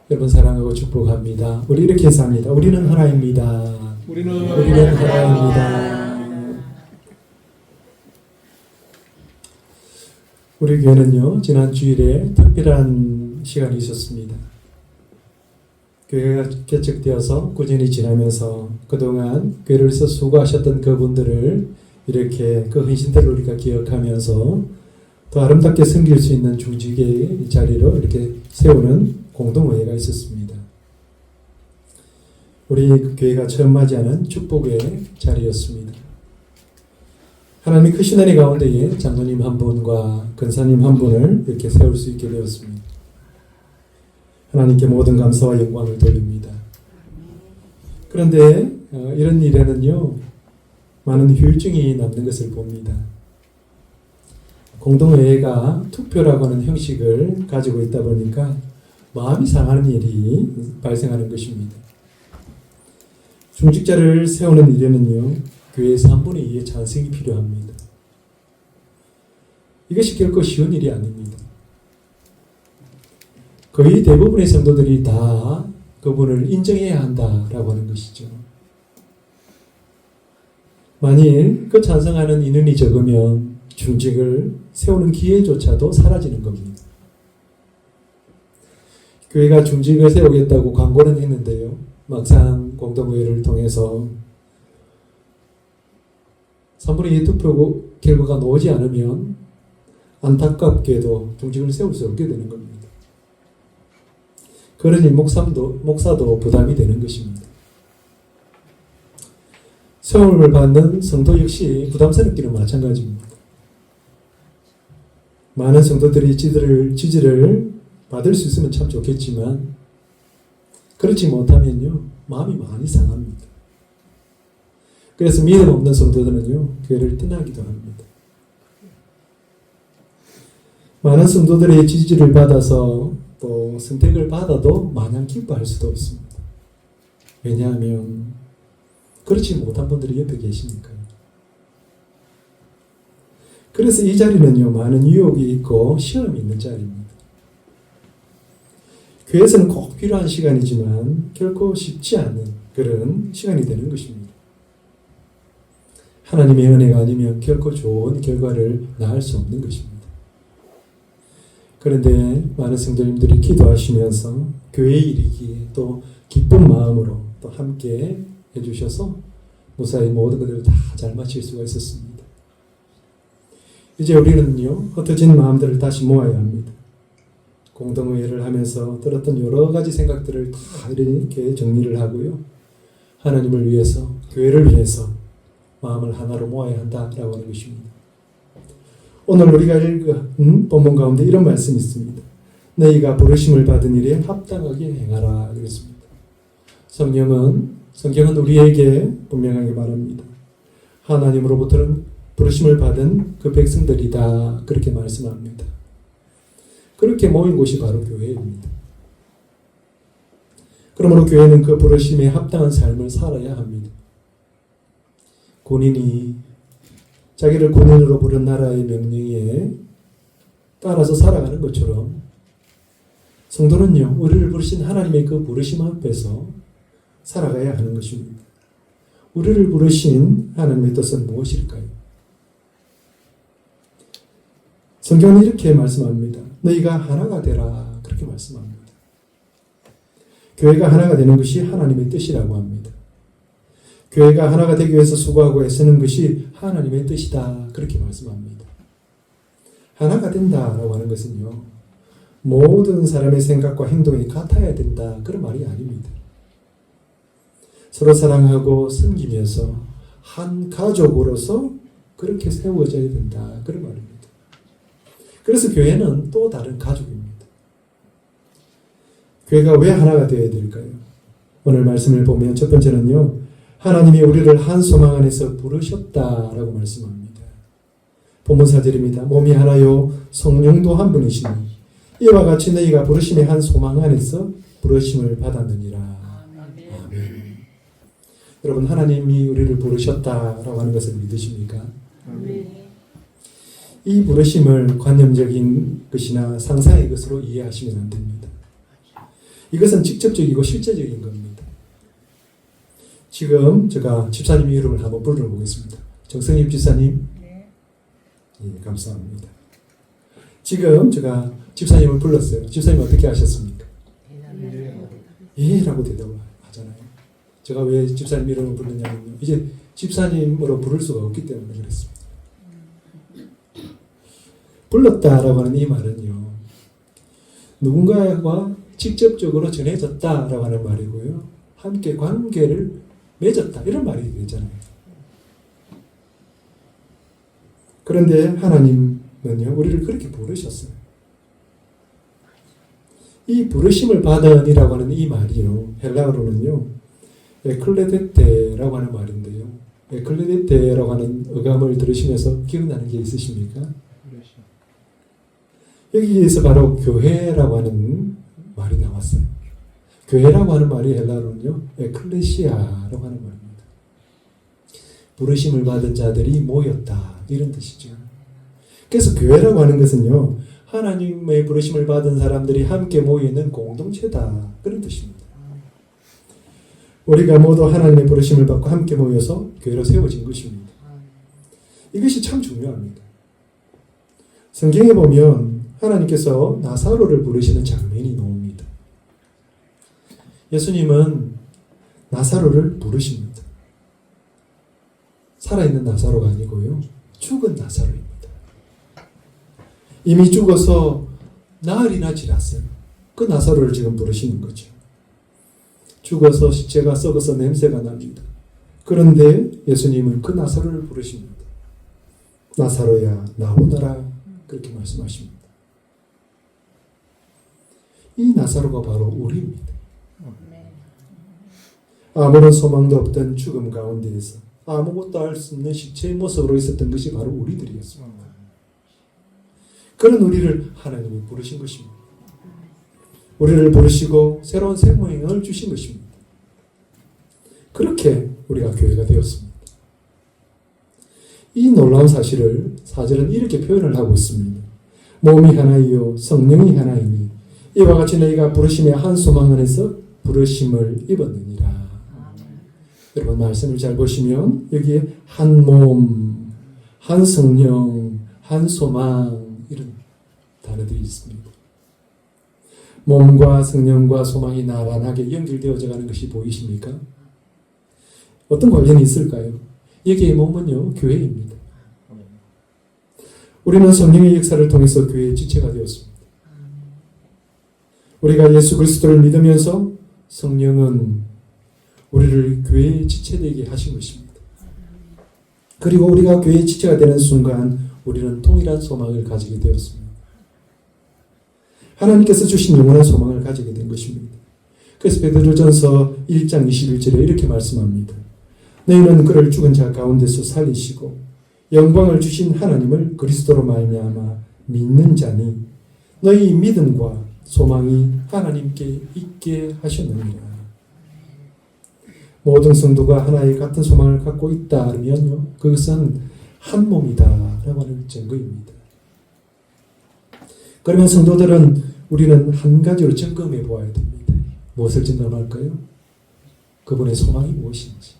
여러분 사랑하고 축복합니다. 우리 이렇게 해서 합니다. 우리는 하나입니다. 우리는 하나입니다. 우리 교회는요, 지난 주일에 특별한 시간이 있었습니다. 교회가 개척되어서 9년이 지나면서 그동안 교회를 위해서 수고하셨던 그분들을 이렇게 그 헌신들을 우리가 기억하면서 더 아름답게 섬길 수 있는 중직의 자리로 이렇게 세우는 공동회의가 있었습니다. 우리 교회가 처음 맞이하는 축복의 자리였습니다. 하나님이 크신 은혜 가운데에 장로님 한 분과 근사님 한 분을 이렇게 세울 수 있게 되었습니다. 하나님께 모든 감사와 영광을 돌립니다. 그런데 이런 일에는요, 많은 후유증이 남는 것을 봅니다. 공동회의가 투표라고 하는 형식을 가지고 있다 보니까 마음이 상하는 일이 발생하는 것입니다. 중직자를 세우는 일에는요, 교회에서 3분의 2의 찬성이 필요합니다. 이것이 결코 쉬운 일이 아닙니다. 거의 대부분의 성도들이 다 그분을 인정해야 한다라고 하는 것이죠. 만일 그 찬성하는 인원이 적으면 중직을 세우는 기회조차도 사라지는 겁니다. 교회가 중직을 세우겠다고 광고는 했는데요, 막상 공동회의를 통해서 3분의 2 투표 결과가 나오지 않으면 안타깝게도 중직을 세울 수 없게 되는 겁니다. 그러니 목사도 부담이 되는 것입니다. 세움을 받는 성도 역시 부담스럽기는 마찬가지입니다. 많은 성도들이 지지를 받을 수 있으면 참 좋겠지만 그렇지 못하면요, 마음이 많이 상합니다. 그래서 믿음 없는 성도들은요, 교회를 떠나기도 합니다. 많은 성도들의 지지를 받아서 또 선택을 받아도 마냥 기뻐할 수도 없습니다. 왜냐하면 그렇지 못한 분들이 옆에 계시니까요. 그래서 이 자리는요, 많은 유혹이 있고 시험이 있는 자리입니다. 교회에서는 꼭 필요한 시간이지만 결코 쉽지 않은 그런 시간이 되는 것입니다. 하나님의 은혜가 아니면 결코 좋은 결과를 낳을 수 없는 것입니다. 그런데 많은 성도님들이 기도하시면서 교회에 이르기에 또 기쁜 마음으로 또 함께 해주셔서 무사히 모든 것들을 다 잘 마칠 수가 있었습니다. 이제 우리는요, 흩어진 마음들을 다시 모아야 합니다. 공동회의를 하면서 들었던 여러 가지 생각들을 다 이렇게 정리를 하고요, 하나님을 위해서, 교회를 위해서 마음을 하나로 모아야 한다라고 하는 것입니다. 오늘 우리가 읽은 본문 가운데 이런 말씀이 있습니다. 너희가 부르심을 받은 일에 합당하게 행하라 그랬습니다. 성경은 우리에게 분명하게 말합니다. 하나님으로부터는 부르심을 받은 그 백성들이다 그렇게 말씀합니다. 그렇게 모인 곳이 바로 교회입니다. 그러므로 교회는 그 부르심에 합당한 삶을 살아야 합니다. 군인이 자기를 군인으로 부른 나라의 명령에 따라서 살아가는 것처럼 성도는요, 우리를 부르신 하나님의 그 부르심 앞에서 살아가야 하는 것입니다. 우리를 부르신 하나님의 뜻은 무엇일까요? 성경은 이렇게 말씀합니다. 너희가 하나가 되라 그렇게 말씀합니다. 교회가 하나가 되는 것이 하나님의 뜻이라고 합니다. 교회가 하나가 되기 위해서 수고하고 애쓰는 것이 하나님의 뜻이다 그렇게 말씀합니다. 하나가 된다라고 하는 것은요, 모든 사람의 생각과 행동이 같아야 된다 그런 말이 아닙니다. 서로 사랑하고 섬기면서 한 가족으로서 그렇게 세워져야 된다 그런 말입니다. 그래서 교회는 또 다른 가족입니다. 교회가 왜 하나가 되어야 될까요? 오늘 말씀을 보면 첫 번째는요, 하나님이 우리를 한 소망 안에서 부르셨다라고 말씀합니다. 본문 4절입니다. 몸이 하나요 성령도 한 분이시니 이와 같이 너희가 부르심의 한 소망 안에서 부르심을 받았느니라. 아멘. 여러분, 하나님이 우리를 부르셨다라고 하는 것을 믿으십니까? 아멘. 이 부르심을 관념적인 것이나 상상의 것으로 이해하시면 안 됩니다. 이것은 직접적이고 실제적인 겁니다. 지금 제가 집사님 이름을 한번 불러보겠습니다. 정성임 집사님. 네. 예, 감사합니다. 지금 제가 집사님을 불렀어요. 집사님 어떻게 하셨습니까? 예라고 대답을 하잖아요. 제가 왜 집사님 이름을 부르냐면요. 이제 집사님으로 부를 수가 없기 때문에 그랬습니다. 불렀다라고 하는 이 말은요. 누군가와 직접적으로 전해졌다라고 하는 말이고요. 함께 관계를 맺었다 이런 말이 되잖아요. 그런데 하나님은요. 우리를 그렇게 부르셨어요. 이 부르심을 받은이라고 하는 이 말이요. 헬라어로는요. 에클레데테라고 하는 말인데요. 에클레데테라고 하는 어감을 들으시면서 기억나는 게 있으십니까? 여기에서 바로 교회라고 하는 말이 나왔어요. 교회라고 하는 말이 헬라어로는요. 에클레시아라고 하는 말입니다. 부르심을 받은 자들이 모였다. 이런 뜻이죠. 그래서 교회라고 하는 것은요. 하나님의 부르심을 받은 사람들이 함께 모여있는 공동체다. 그런 뜻입니다. 우리가 모두 하나님의 부르심을 받고 함께 모여서 교회로 세워진 것입니다. 이것이 참 중요합니다. 성경에 보면 하나님께서 나사로를 부르시는 장면이 나옵니다. 예수님은 나사로를 부르십니다. 살아있는 나사로가 아니고요. 죽은 나사로입니다. 이미 죽어서 나흘이나 지났어요. 그 나사로를 지금 부르시는 거죠. 죽어서 시체가 썩어서 냄새가 납니다. 그런데 예수님은 그 나사로를 부르십니다. 나사로야 나오너라 그렇게 말씀하십니다. 이 나사로가 바로 우리입니다. 아무런 소망도 없던 죽음 가운데에서 아무것도 할 수 없는 시체의 모습으로 있었던 것이 바로 우리들이었습니다. 그런 우리를 하나님이 부르신 것입니다. 우리를 부르시고 새로운 생명을 주신 것입니다. 그렇게 우리가 교회가 되었습니다. 이 놀라운 사실을 4절은 이렇게 표현을 하고 있습니다. 몸이 하나이요 성령이 하나이니 이와 같이 너희가 부르심의 한 소망 안에서 부르심을 입었느니라. 여러분 말씀을 잘 보시면 여기에 한 몸, 한 성령, 한 소망 이런 단어들이 있습니다. 몸과 성령과 소망이 나란하게 연결되어져 가는 것이 보이십니까? 어떤 관련이 있을까요? 여기의 몸은요, 교회입니다. 우리는 성령의 역사를 통해서 교회의 지체가 되었습니다. 우리가 예수 그리스도를 믿으면서 성령은 우리를 교회의 지체되게 하신 것입니다. 그리고 우리가 교회의 지체가 되는 순간 우리는 동일한 소망을 가지게 되었습니다. 하나님께서 주신 영원한 소망을 가지게 된 것입니다. 그래서 베드로전서 1장 21절에 이렇게 말씀합니다. 너희는 그를 죽은 자 가운데서 살리시고 영광을 주신 하나님을 그리스도로 말미암아 믿는 자니 너희 믿음과 소망이 하나님께 있게 하셨느니라. 모든 성도가 하나의 같은 소망을 갖고 있다면요, 그것은 한 몸이다라고 하는 증거입니다. 그러면 성도들은 우리는 한 가지로 점검해 보아야 됩니다. 무엇을 점검할까요? 그분의 소망이 무엇인지.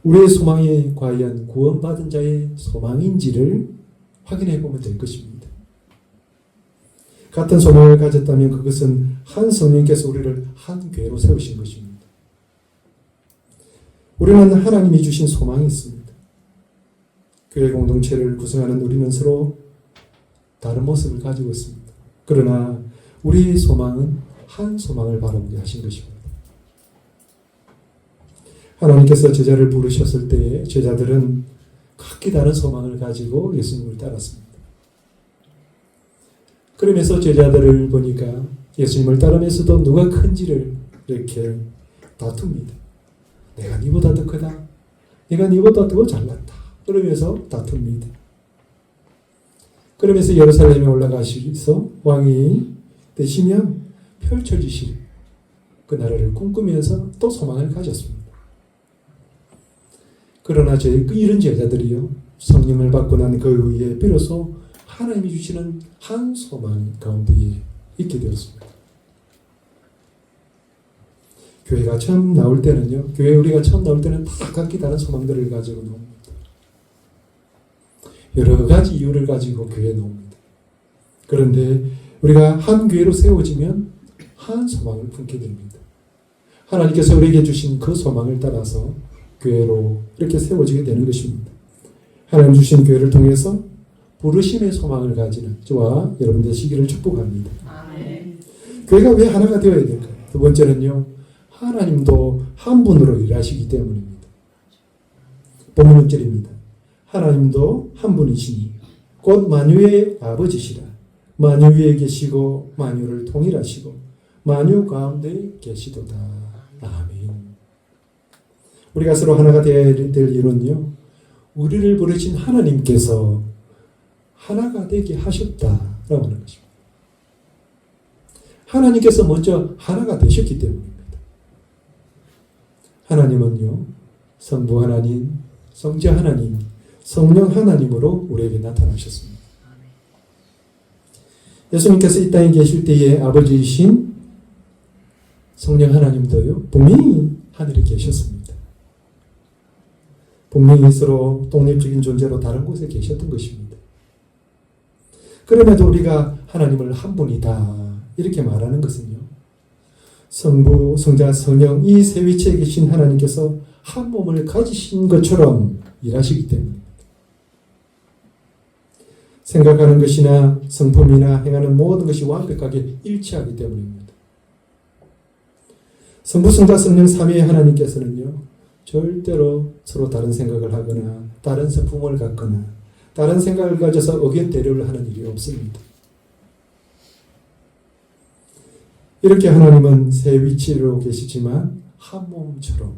우리의 소망이 과연 구원받은 자의 소망인지를 확인해 보면 될 것입니다. 같은 소망을 가졌다면 그것은 한 성령께서 우리를 한 교회로 세우신 것입니다. 우리는 하나님이 주신 소망이 있습니다. 교회 공동체를 구성하는 우리는 서로 다른 모습을 가지고 있습니다. 그러나 우리의 소망은 한 소망을 바라보게 하신 것입니다. 하나님께서 제자를 부르셨을 때에 제자들은 각기 다른 소망을 가지고 예수님을 따랐습니다. 그러면서 제자들을 보니까 예수님을 따르면서도 누가 큰지를 이렇게 다툽니다. 내가 니보다 더 크다. 내가 니보다 더 잘났다. 그러면서 다툽니다. 그러면서 예루살렘에 올라가셔서 왕이 되시면 펼쳐지실 그 나라를 꿈꾸면서 또 소망을 가졌습니다. 그러나 이런 제자들이요, 성령을 받고 난 그 후에 비로소 하나님이 주시는 한 소망 가운데에 있게 되었습니다. 교회가 처음 나올 때는요, 교회 우리가 처음 나올 때는 다 각기 다른 소망들을 가지고 나옵니다. 여러 가지 이유를 가지고 교회에 나옵니다. 그런데 우리가 한 교회로 세워지면 한 소망을 품게 됩니다. 하나님께서 우리에게 주신 그 소망을 따라서 교회로 이렇게 세워지게 되는 것입니다. 하나님 주신 교회를 통해서 부르심의 소망을 가지는 저와 여러분 되시기를 축복합니다. 아멘. 교회가 왜 하나가 되어야 될까요? 두 번째는요, 하나님도 한 분으로 일하시기 때문입니다. 본문 6절입니다. 하나님도 한 분이시니 곧 만유의 아버지시라. 만유 위에 계시고 만유를 통일하시고 만유 가운데 계시도다. 아멘. 우리가 서로 하나가 되어야 될 이유는요, 우리를 부르신 하나님께서 하나가 되게 하셨다라고 하는 것입니다. 하나님께서 먼저 하나가 되셨기 때문입니다. 하나님은요, 성부 하나님, 성자 하나님, 성령 하나님으로 우리에게 나타나셨습니다. 예수님께서 이 땅에 계실 때에 아버지이신 성령 하나님도요, 분명히 하늘에 계셨습니다. 분명히 서로 독립적인 존재로 다른 곳에 계셨던 것입니다. 그럼에도 우리가 하나님을 한 분이다 이렇게 말하는 것은요, 성부, 성자, 성령 이 세 위치에 계신 하나님께서 한 몸을 가지신 것처럼 일하시기 때문입니다. 생각하는 것이나 성품이나 행하는 모든 것이 완벽하게 일치하기 때문입니다. 성부, 성자, 성령 삼위의 하나님께서는요, 절대로 서로 다른 생각을 하거나 다른 성품을 갖거나 다른 생각을 가져서 의견대립을 하는 일이 없습니다. 이렇게 하나님은 세 위치로 계시지만 한 몸처럼,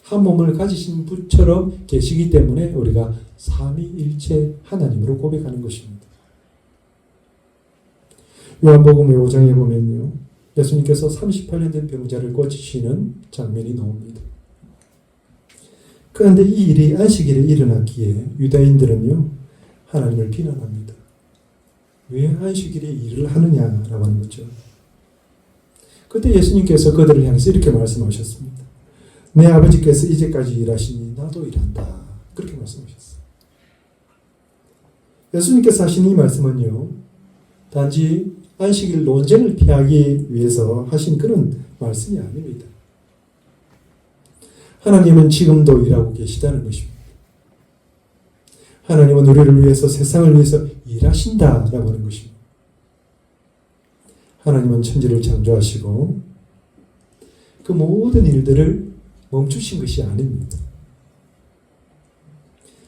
한 몸을 가지신 분처럼 계시기 때문에 우리가 삼위일체 하나님으로 고백하는 것입니다. 요한복음 5장에 보면요, 예수님께서 38년 된 병자를 고치시는 장면이 나옵니다. 그런데 이 일이 안식일에 일어났기에 유다인들은요, 하나님을 비난합니다. 왜 안식일에 일을 하느냐라고 하는 거죠. 그때 예수님께서 그들을 향해서 이렇게 말씀하셨습니다. 내 아버지께서 이제까지 일하시니 나도 일한다. 그렇게 말씀하셨어요. 예수님께서 하신 이 말씀은요, 단지 안식일 논쟁을 피하기 위해서 하신 그런 말씀이 아닙니다. 하나님은 지금도 일하고 계시다는 것입니다. 하나님은 우리를 위해서, 세상을 위해서 일하신다라고 하는 것입니다. 하나님은 천지를 창조하시고 그 모든 일들을 멈추신 것이 아닙니다.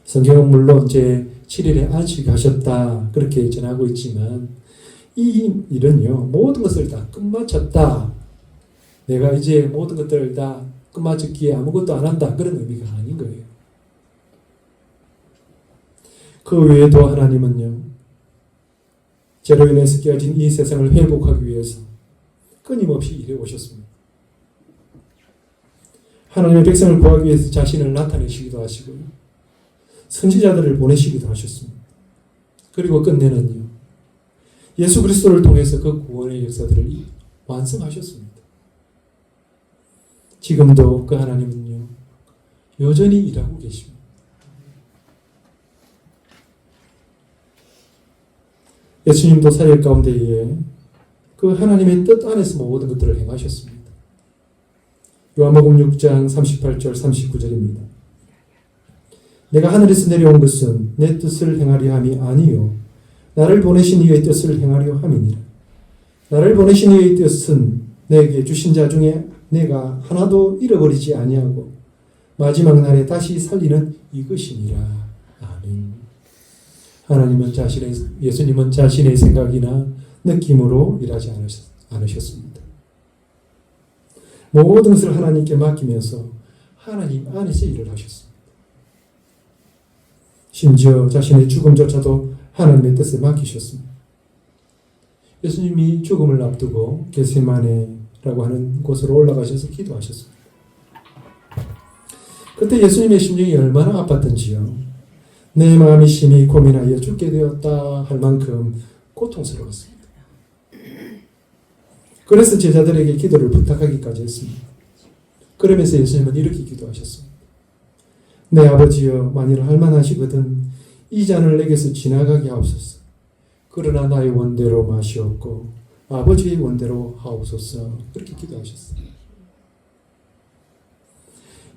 성경은 물론 제 7일에 안식하셨다 그렇게 전하고 있지만 이 일은요, 모든 것을 다 끝마쳤다, 내가 이제 모든 것들을 다 끝마쳤기에 아무것도 안 한다, 그런 의미가 아닌 거예요. 그 외에도 하나님은요, 죄로 인해서 깨어진 이 세상을 회복하기 위해서 끊임없이 일해 오셨습니다. 하나님의 백성을 구하기 위해서 자신을 나타내시기도 하시고요, 선지자들을 보내시기도 하셨습니다. 그리고 끝내는요, 예수 그리스도를 통해서 그 구원의 역사들을 완성하셨습니다. 지금도 그 하나님은요, 여전히 일하고 계십니다. 예수님도 사역 가운데에 그 하나님의 뜻 안에서 모든 것들을 행하셨습니다. 요한복음 6장 38절 39절입니다. 내가 하늘에서 내려온 것은 내 뜻을 행하려 함이 아니요 나를 보내신 이의 뜻을 행하려 함이니라. 나를 보내신 이의 뜻은 내게 주신 자 중에 내가 하나도 잃어버리지 아니하고 마지막 날에 다시 살리는 이것이니라. 아멘. 하나님은 예수님은 자신의 생각이나 느낌으로 일하지 않으셨습니다. 모든 것을 하나님께 맡기면서 하나님 안에서 일을 하셨습니다. 심지어 자신의 죽음조차도 하나님의 뜻에 맡기셨습니다. 예수님이 죽음을 앞두고 겟세마네라고 하는 곳으로 올라가셔서 기도하셨습니다. 그때 예수님의 심정이 얼마나 아팠던지요, 내 마음이 심히 고민하여 죽게 되었다 할 만큼 고통스러웠습니다. 그래서 제자들에게 기도를 부탁하기까지 했습니다. 그러면서 예수님은 이렇게 기도하셨습니다. 내 아버지여, 만일 할만하시거든 이 잔을 내게서 지나가게 하옵소서. 그러나 나의 원대로 마시옵고 아버지의 원대로 하옵소서. 그렇게 기도하셨어요.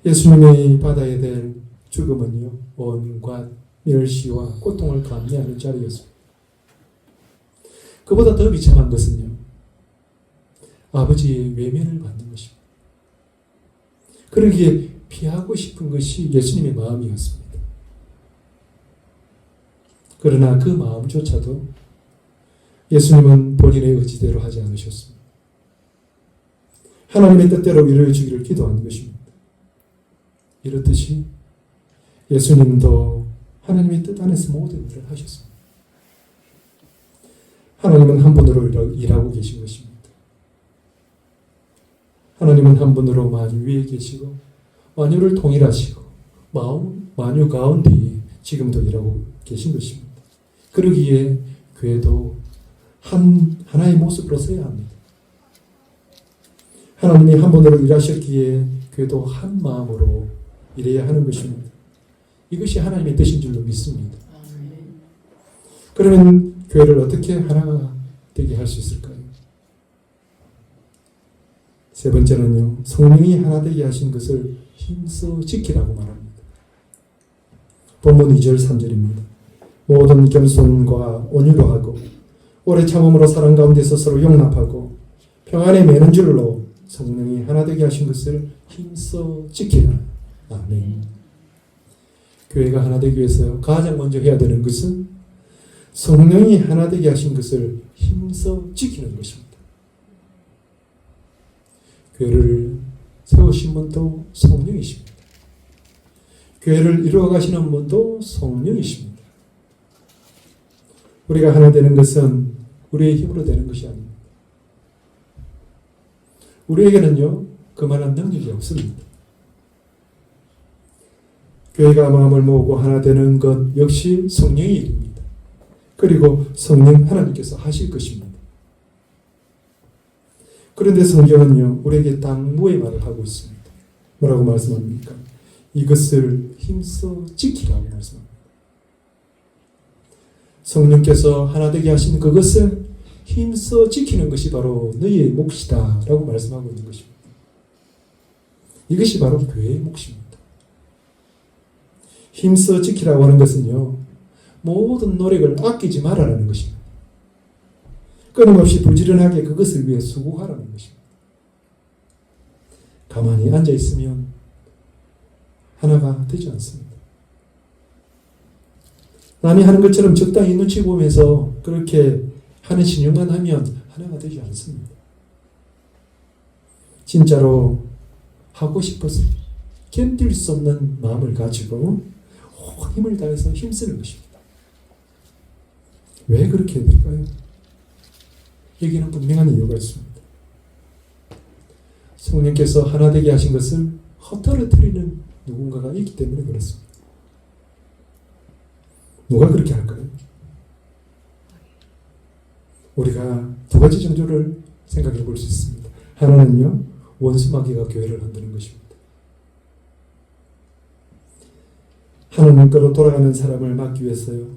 예수님이 받아야 될 죽음은요, 온갖 멸시와 고통을 감내하는 자리였습니다. 그보다 더 비참한 것은요, 아버지의 외면을 받는 것입니다. 그러기에 피하고 싶은 것이 예수님의 마음이었습니다. 그러나 그 마음조차도 예수님은 본인의 의지대로 하지 않으셨습니다. 하나님의 뜻대로 이루어 주기를 기도하는 것입니다. 이렇듯이 예수님도 하나님의 뜻 안에서 모든 일을 하셨습니다. 하나님은 한 분으로 일하고 계신 것입니다. 하나님은 한 분으로 만유 위에 계시고 만유를 통일하시고 만유 가운데에 지금도 일하고 계신 것입니다. 그러기에 교회도 하나의 모습으로 서야 합니다. 하나님이 한 분으로 일하셨기에 교회도 한 마음으로 일해야 하는 것입니다. 이것이 하나님의 뜻인 줄로 믿습니다. 그러면 교회를 어떻게 하나가 되게 할 수 있을까요? 세 번째는요, 성령이 하나 되게 하신 것을 힘써 지키라고 말합니다. 본문 2절 3절입니다. 모든 겸손과 온유로 하고 오래 참음으로 사랑 가운데서 서로 용납하고 평안에 매는 줄로 성령이 하나 되게 하신 것을 힘써 지키라. 아멘. 교회가 하나 되기 위해서 가장 먼저 해야 되는 것은 성령이 하나 되게 하신 것을 힘써 지키는 것입니다. 교회를 세우신 분도 성령이십니다. 교회를 이루어 가시는 분도 성령이십니다. 우리가 하나 되는 것은 우리의 힘으로 되는 것이 아닙니다. 우리에게는요, 그만한 능력이 없습니다. 교회가 마음을 모으고 하나 되는 것 역시 성령의 일입니다. 그리고 성령 하나님께서 하실 것입니다. 그런데 성경은요, 우리에게 당부의 말을 하고 있습니다. 뭐라고 말씀합니까? 이것을 힘써 지키라고 말씀합니다. 성령께서 하나 되게 하신 그것을 힘써 지키는 것이 바로 너희의 몫이다 라고 말씀하고 있는 것입니다. 이것이 바로 교회의 몫입니다. 힘써 지키라고 하는 것은요, 모든 노력을 아끼지 말아라는 것입니다. 끊임없이 부지런하게 그것을 위해 수고하라는 것입니다. 가만히 앉아있으면 하나가 되지 않습니다. 남이 하는 것처럼 적당히 눈치 보면서 그렇게 하는 신용만 하면 하나가 되지 않습니다. 진짜로 하고 싶어서 견딜 수 없는 마음을 가지고 힘을 다해서 힘쓰는 것입니다. 왜 그렇게 될까요? 여기는 분명한 이유가 있습니다. 성령께서 하나 되게 하신 것을 허털어뜨리는 누군가가 있기 때문에 그렇습니다. 누가 그렇게 할까요? 우리가 두 가지 정도를 생각해 볼 수 있습니다. 하나는요, 원수마귀가 교회를 흔드는 것입니다. 하나님께로 돌아가는 사람을 막기 위해서요,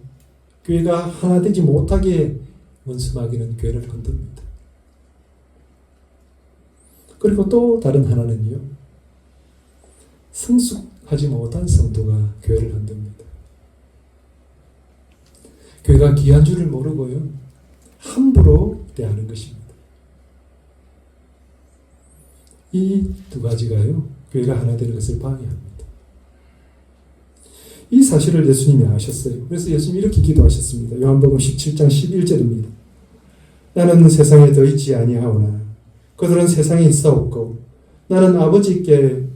교회가 하나 되지 못하게 원수마귀는 교회를 흔듭니다. 그리고 또 다른 하나는요, 성숙하지 못한 성도가 교회를 흔듭니다. 교회가 귀한 줄을 모르고요, 함부로 대하는 것입니다. 이 두 가지가요, 교회가 하나 되는 것을 방해합니다. 이 사실을 예수님이 아셨어요. 그래서 예수님이 이렇게 기도하셨습니다. 요한복음 17장 11절입니다. 나는 세상에 더 있지 아니하오나 그들은 세상에 있사옵고 나는 아버지께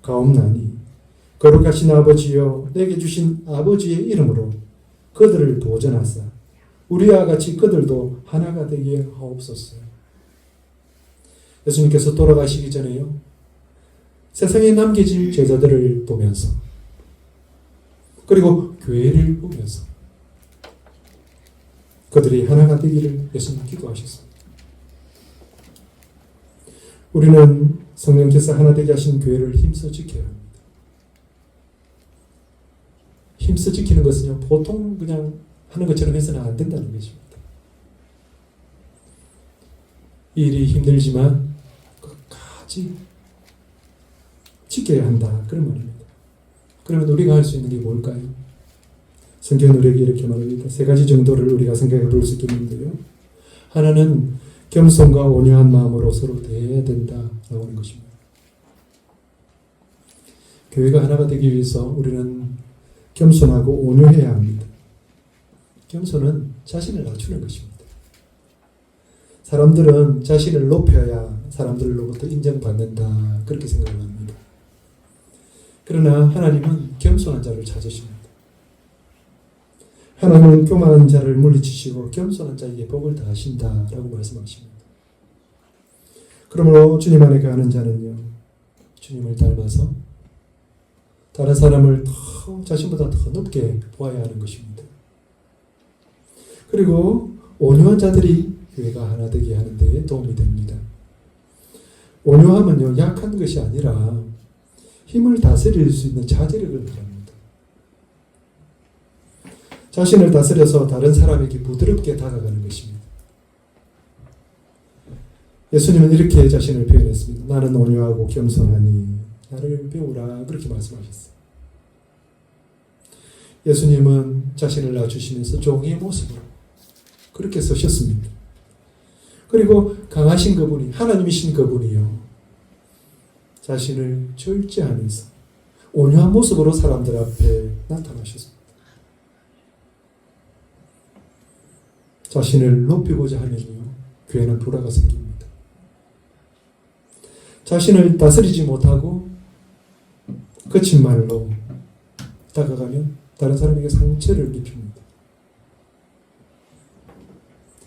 가옵나니 거룩하신 아버지여 내게 주신 아버지의 이름으로 그들을 보전하사 우리와 같이 그들도 하나가 되게 하옵소서. 예수님께서 돌아가시기 전에요, 세상에 남겨진 제자들을 보면서 그리고 교회를 보면서 그들이 하나가 되기를 예수님 기도하셨습니다. 우리는 성령께서 하나 되게 하신 교회를 힘써 지켜야 합니다. 힘써 지키는 것은요, 보통 그냥 하는 것처럼 해서는 안 된다는 것입니다. 이 일이 힘들지만 끝까지 지켜야 한다. 그런 말입니다. 그러면 우리가 할 수 있는 게 뭘까요? 성경은 우리에게 이렇게 말합니다. 세 가지 정도를 우리가 생각해 볼 수 있겠는데요. 하나는 겸손과 온유한 마음으로 서로 대해야 된다라고 하는 것입니다. 교회가 하나가 되기 위해서 우리는 겸손하고 온유해야 합니다. 겸손은 자신을 낮추는 것입니다. 사람들은 자신을 높여야 사람들로부터 인정받는다, 그렇게 생각을 합니다. 그러나 하나님은 겸손한 자를 찾으십니다. 하나님은 교만한 자를 물리치시고 겸손한 자에게 복을 다하신다라고 말씀하십니다. 그러므로 주님 안에 거하는 자는요, 주님을 닮아서 다른 사람을 더 자신보다 더 높게 보아야 하는 것입니다. 그리고 온유한 자들이 교회가 하나 되게 하는 데 도움이 됩니다. 온유함은요, 약한 것이 아니라 힘을 다스릴 수 있는 자제력을 말합니다. 자신을 다스려서 다른 사람에게 부드럽게 다가가는 것입니다. 예수님은 이렇게 자신을 표현했습니다. 나는 온유하고 겸손하니 나를 배우라, 그렇게 말씀하셨어요. 예수님은 자신을 낮추시면서 종의 모습으로 그렇게 서셨습니다. 그리고 강하신 그분이, 하나님이신 그분이요, 자신을 절제하면서 온유한 모습으로 사람들 앞에 나타나셨습니다. 자신을 높이고자 하면요, 교회는 불화가 생깁니다. 자신을 다스리지 못하고 거친 말로 다가가면 다른 사람에게 상처를 입힙니다.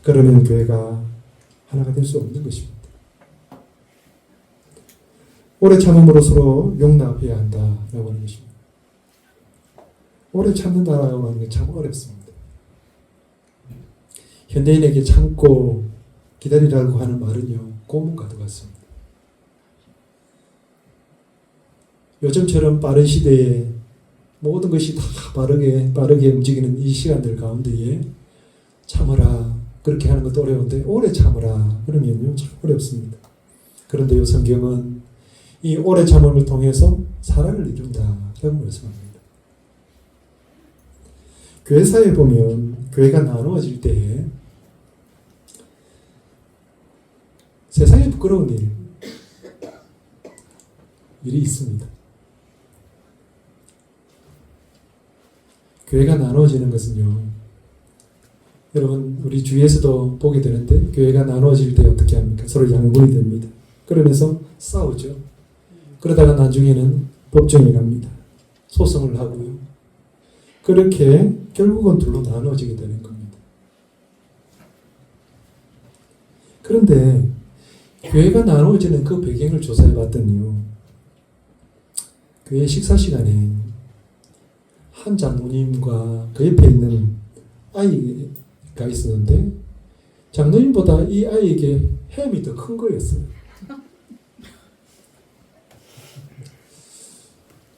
그러면 교회가 하나가 될 수 없는 것입니다. 오래 참음으로 서로 용납해야 한다라고 하는 것입니다. 오래 참는다라고 하는 게 참 어렵습니다. 현대인에게 참고 기다리라고 하는 말은요, 고문과도 같습니다. 요즘처럼 빠른 시대에 모든 것이 다 빠르게 움직이는 이 시간들 가운데에 참으라, 그렇게 하는 것도 어려운데 오래 참으라 그러면요, 참 어렵습니다. 그런데요, 성경은 이 오래 참음을 통해서 사랑을 이룬다라고 말씀합니다. 교회사에 보면 교회가 나누어질 때에 세상에 부끄러운 일이 있습니다. 교회가 나누어지는 것은요, 여러분 우리 주위에서도 보게 되는데, 교회가 나누어질 때 어떻게 합니까? 서로 양분이 됩니다. 그러면서 싸우죠. 그러다가 나중에는 법정에 갑니다. 소송을 하고요. 그렇게 결국은 둘로 나누어지게 되는 겁니다. 그런데 교회가 나누어지는 그 배경을 조사해 봤더니요, 교회 식사 시간에 한 장로님과 그 옆에 있는 아이가 있었는데, 장로님보다 이 아이에게 햄이 더 큰 거였어요.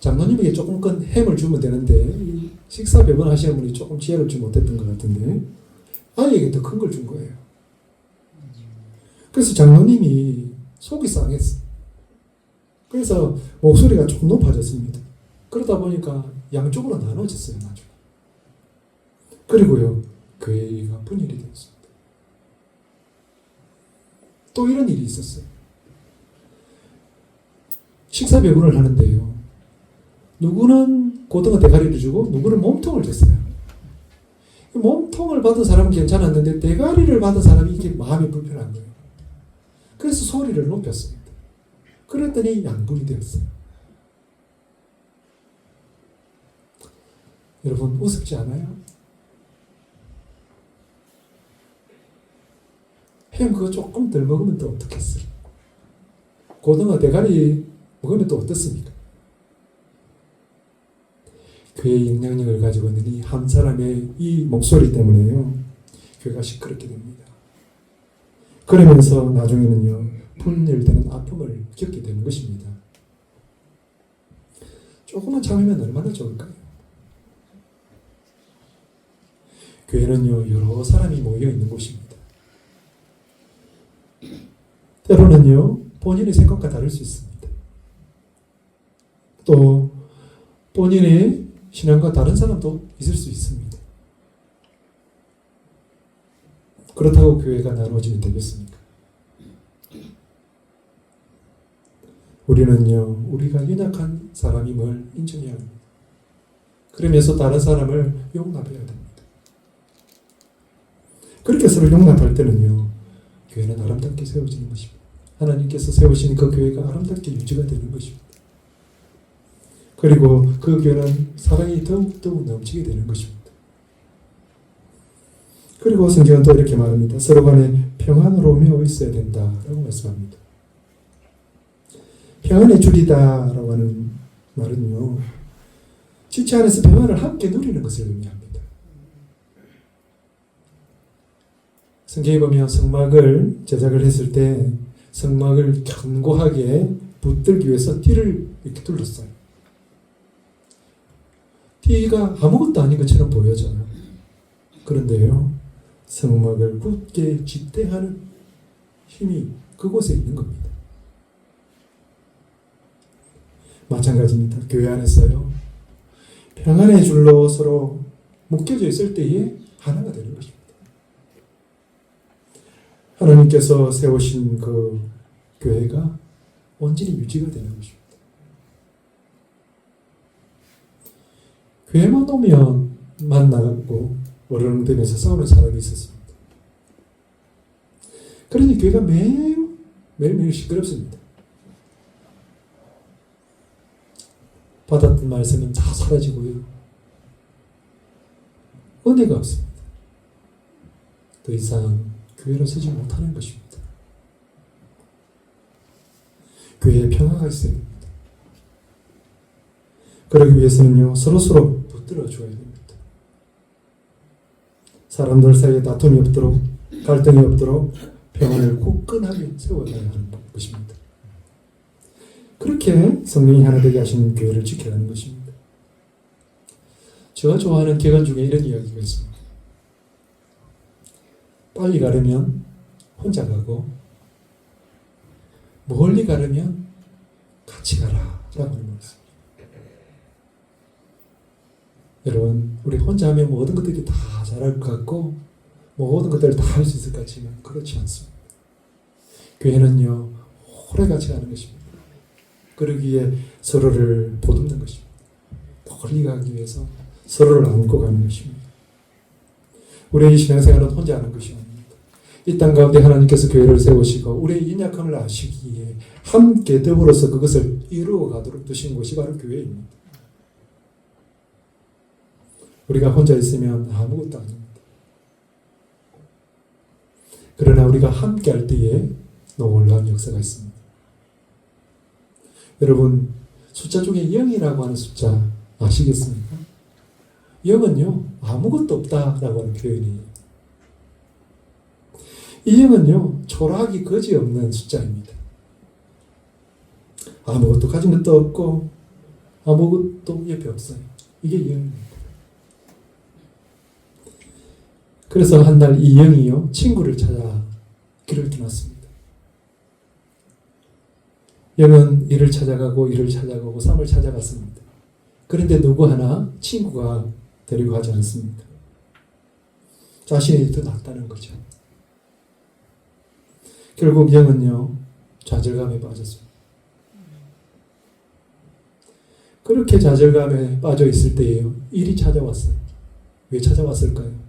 장로님에게 조금 큰 햄을 주면 되는데, 식사 배분하시는 분이 조금 지혜를 주지 못했던 것 같은데, 아이에게 더 큰 걸 준 거예요. 그래서 장로님이 속이 상했어요. 그래서 목소리가 조금 높아졌습니다. 그러다 보니까 양쪽으로 나눠졌어요, 나중에. 그리고요, 교회가 분열이 되었습니다. 또 이런 일이 있었어요. 식사 배분을 하는데요, 누구는 고등어 대가리를 주고 누구는 몸통을 줬어요. 몸통을 받은 사람은 괜찮았는데 대가리를 받은 사람이 이게 마음이 불편한 거예요. 그래서 소리를 높였습니다. 그랬더니 양분이 되었어요. 여러분 우습지 않아요? 햄 그거 조금 덜 먹으면 또 어떻겠어요? 고등어 대가리 먹으면 또 어떻습니까? 교회의 영향력을 가지고 있는 이 한 사람의 이 목소리 때문에요, 교회가 시끄럽게 됩니다. 그러면서 나중에는요, 분열되는 아픔을 겪게 되는 것입니다. 조금만 참으면 얼마나 좋을까요? 교회는요, 여러 사람이 모여 있는 곳입니다. 때로는요, 본인의 생각과 다를 수 있습니다. 또 본인의 신앙과 다른 사람도 있을 수 있습니다. 그렇다고 교회가 나누어지면 되겠습니까? 우리는요, 우리가 연약한 사람임을 인정해야 합니다. 그러면서 다른 사람을 용납해야 됩니다. 그렇게 서로 용납할 때는요, 교회는 아름답게 세워지는 것입니다. 하나님께서 세우신 그 교회가 아름답게 유지가 되는 것입니다. 그리고 그 교회는 사랑이 더욱 넘치게 되는 것입니다. 그리고 성경은 또 이렇게 말합니다. 서로 간에 평안으로 매어 있어야 된다라고 말씀합니다. 평안의 줄이다 라고 하는 말은요, 지체 안에서 평안을 함께 누리는 것을 의미합니다. 성경에 보면 성막을 제작을 했을 때 성막을 견고하게 붙들기 위해서 띠를 이렇게 둘렀어요. 띠가 아무것도 아닌 것처럼 보여져요. 그런데요, 성막을 굳게 지탱하는 힘이 그곳에 있는 겁니다. 마찬가지입니다. 교회 안에서요, 평안의 줄로 서로 묶여져 있을 때에 하나가 되는 것입니다. 하나님께서 세우신 그 교회가 온전히 유지가 되는 것입니다. 교회만 오면 만 나갔고 어른들에서 싸우는 사람이 있었습니다. 그러니 교회가 매일매일 시끄럽습니다. 받았던 말씀은 다 사라지고요. 은혜가 없습니다. 더 이상 교회로 서지 못하는 것입니다. 교회에 평화가 있어야 됩니다. 그러기 위해서는요, 서로서로 붙들어 줘야 됩니다. 사람들 사이에 다툼이 없도록, 갈등이 없도록 평안을 굳건하게 세워가야 하는 것입니다. 그렇게 성령이 하나 되게 하시는 교회를 지켜야 하는 것입니다. 제가 좋아하는 개관 중에 이런 이야기가 있습니다. 빨리 가려면 혼자 가고 멀리 가려면 같이 가라 라고 하는 말씀. 여러분, 우리 혼자 하면 모든 것들이 다 잘할 것 같고 모든 것들을 다 할 수 있을 것 같지만 그렇지 않습니다. 교회는요, 오래같이 가는 것입니다. 그러기에 서로를 보듬는 것입니다. 멀리 가기 위해서 서로를 안고 가는 것입니다. 우리의 신앙생활은 혼자 하는 것이 아닙니다. 이 땅 가운데 하나님께서 교회를 세우시고 우리의 연약함을 아시기에 함께 더불어서 그것을 이루어 가도록 두신 것이 바로 교회입니다. 우리가 혼자 있으면 아무것도 아닙니다. 그러나 우리가 함께 할 때에 놀라운 역사가 있습니다. 여러분, 숫자 중에 0이라고 하는 숫자 아시겠습니까? 0은요, 아무것도 없다라고 하는 표현이에요. 이 0은요, 초라하기 거지없는 숫자입니다. 아무것도 가진 것도 없고 아무것도 옆에 없어요. 이게 0입니다. 그래서 한 날 이 0이요, 친구를 찾아 길을 떠났습니다. 0은 이를 찾아가고 이를 찾아가고 3을 찾아갔습니다. 그런데 누구 하나 친구가 데리고 가지 않습니다. 자신이 더 낫다는 거죠. 결국 0은요, 좌절감에 빠졌습니다. 그렇게 좌절감에 빠져 있을 때에요, 1이 찾아왔어요. 왜 찾아왔을까요?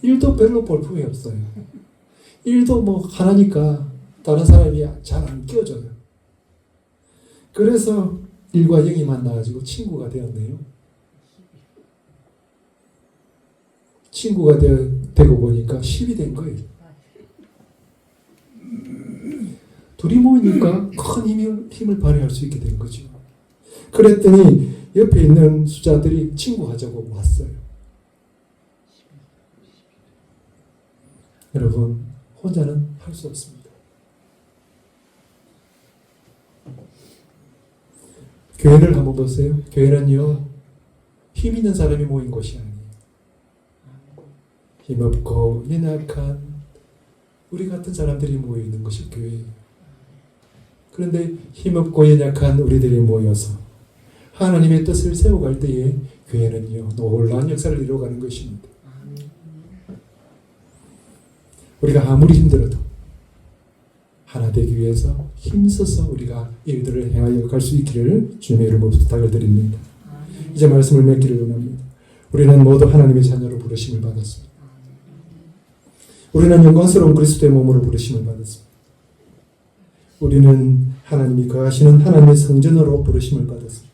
1도 별로 볼품이 없어요. 1도 뭐 하나니까 다른 사람이 잘 안 끼워줘요. 그래서 1과 0이 만나가지고 친구가 되었네요. 친구가 되고 보니까 10이 된 거예요. 둘이 모이니까 큰 힘을 발휘할 수 있게 된 거죠. 그랬더니 옆에 있는 숫자들이 친구하자고 왔어요. 여러분, 혼자는 할 수 없습니다. 교회를 한번 보세요. 교회는요, 힘 있는 사람이 모인 곳이 아니에요. 힘없고 연약한 우리 같은 사람들이 모여 있는 것이 교회예요. 그런데 힘없고 연약한 우리들이 모여서 하나님의 뜻을 세워갈 때에 교회는요, 놀라운 역사를 이루어가는 것입니다. 우리가 아무리 힘들어도 하나 되기 위해서 힘써서 우리가 일들을 행하여 갈 수 있기를 주님의 이름으로 부탁을 드립니다. 이제 말씀을 맺기를 원합니다. 우리는 모두 하나님의 자녀로 부르심을 받았습니다. 우리는 영광스러운 그리스도의 몸으로 부르심을 받았습니다. 우리는 하나님이 거하시는 하나님의 성전으로 부르심을 받았습니다.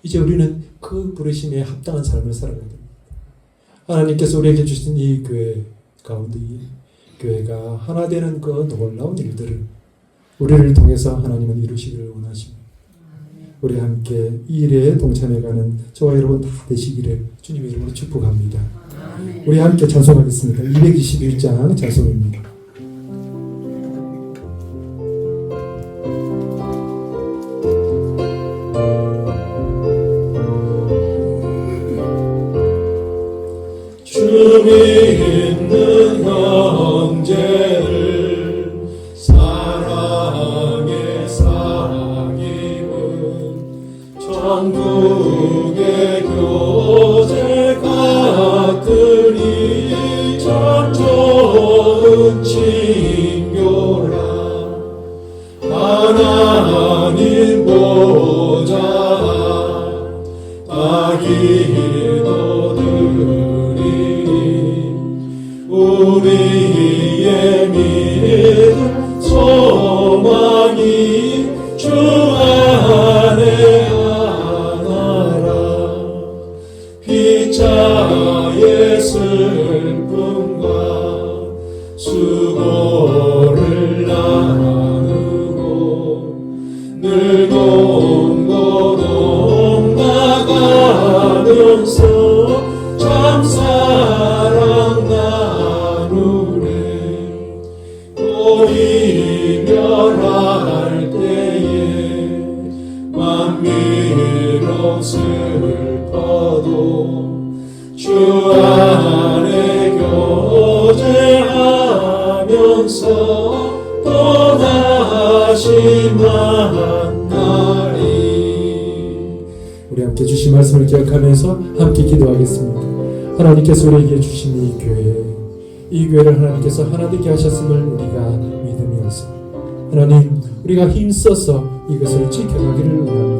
이제 우리는 그 부르심에 합당한 삶을 살아가야 됩니다. 하나님께서 우리에게 주신 이 교회 가운데 교회가 하나 되는 그 놀라운 일들을 우리를 통해서 하나님은 이루시기를 원하십니다. 우리 함께 이 일에 동참해가는 저와 여러분 다 되시기를 주님의 이름으로 축복합니다. 우리 함께 찬송하겠습니다. 221장 찬송입니다. 주님 있는 형제를 사랑에 사랑임은 천국의 교제 같으니 참 좋은 친교라. 하나님 보좌 다 기도드리니 우리의 믿음 소망이 주 안에 하나라. 피차의 슬픔과 수고를 나누고 늘 동고동 나가면서 참 사랑 나누네. 또 이별할 때에 만미로 슬퍼도 주 안에 교제하면서 또다시 만나리. 우리 함께 주신 말씀을 기억하면서 함께 기도하겠습니다. 하나님께서 우리에게 주신 이 교회, 이 교회를 하나님께서 하나 되게 하셨음을 우리가 믿으면서 하나님, 우리가 힘써서 이것을 지켜가기를 원합니다.